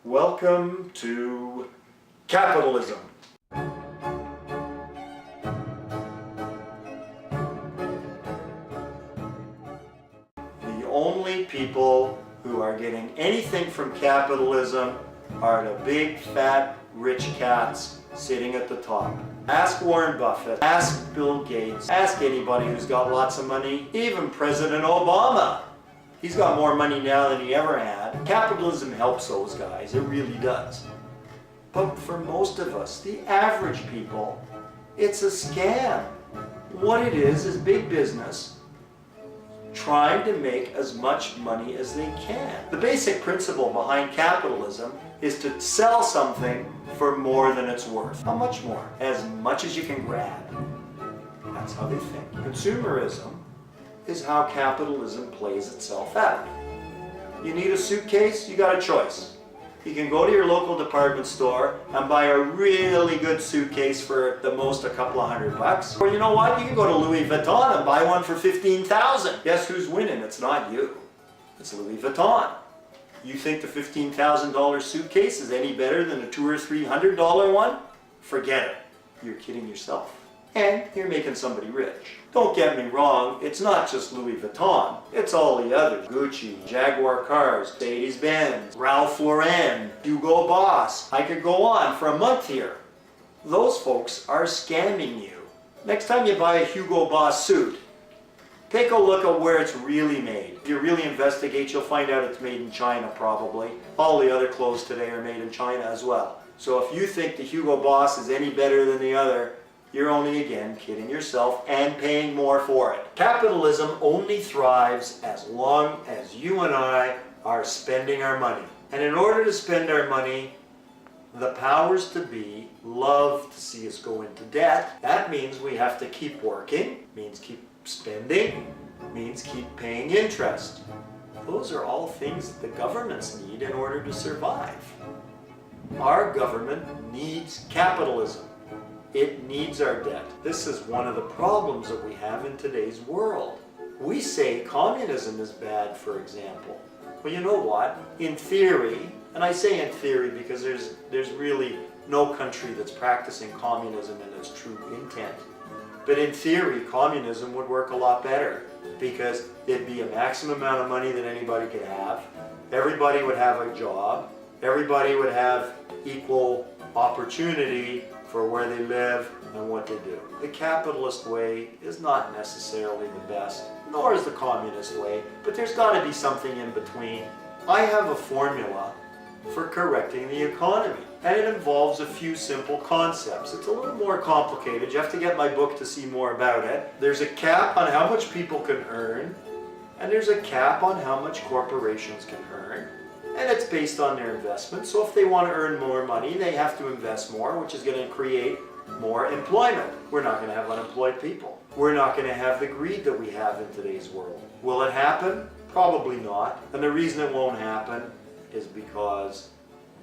Welcome to capitalism. The only people who are getting anything from capitalism are the big, fat, rich cats sitting at the top. Ask Warren Buffett, ask Bill Gates, ask anybody who's got lots of money, even President Obama. He's got more money now than he ever had. Capitalism helps those guys, it really does. But for most of us, the average people, it's a scam. What it is big business trying to make as much money as they can. The basic principle behind capitalism is to sell something for more than it's worth. How much more? As much as you can grab. That's how they think. Consumerism is how capitalism plays itself out. You need a suitcase, you got a choice. You can go to your local department store and buy a really good suitcase for the most a couple of $100. Or you know what? You can go to Louis Vuitton and buy one for $15,000. Guess who's winning? It's not you. It's Louis Vuitton. You think the $15,000 suitcase is any better than a $200 or $300 one? Forget it. You're kidding yourself. And you're making somebody rich. Don't get me wrong, it's not just Louis Vuitton. It's all the others. Gucci, Jaguar cars, Mercedes-Benz, Ralph Lauren, Hugo Boss. I could go on for a month here. Those folks are scamming you. Next time you buy a Hugo Boss suit, take a look at where it's really made. If you really investigate, you'll find out it's made in China probably. All the other clothes today are made in China as well. So if you think the Hugo Boss is any better than the other, you're only again kidding yourself and paying more for it. Capitalism only thrives as long as you and I are spending our money. And in order to spend our money, the powers to be love to see us go into debt. That means we have to keep working, means keep spending, means keep paying interest. Those are all things that the governments need in order to survive. Our government needs capitalism. It needs our debt. This is one of the problems that we have in today's world. We say communism is bad, for example. Well, you know what? In theory, and I say in theory because there's really no country that's practicing communism in its true intent. But in theory, communism would work a lot better because it'd be a maximum amount of money that anybody could have. Everybody would have a job. Everybody would have equal opportunity for where they live and what they do. The capitalist way is not necessarily the best, nor is the communist way, but there's got to be something in between. I have a formula for correcting the economy, and it involves a few simple concepts. It's a little more complicated. You have to get my book to see more about it. There's a cap on how much people can earn, and there's a cap on how much corporations can earn. And it's based on their investment. So if they want to earn more money, they have to invest more, which is going to create more employment. We're not going to have unemployed people. We're not going to have the greed that we have in today's world. Will it happen? Probably not. And the reason it won't happen is because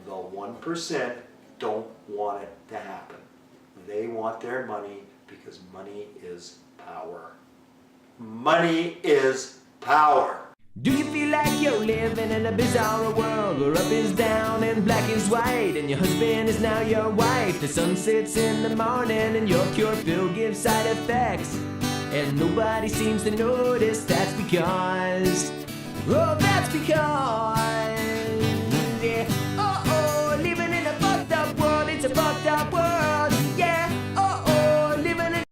the 1% don't want it to happen. They want their money because money is power. Money is power. Do you feel like you're living in a bizarre world where up is down and black is white, and your husband is now your wife? The sun sets in the morning and your cure pill gives side effects, and nobody seems to notice. That's because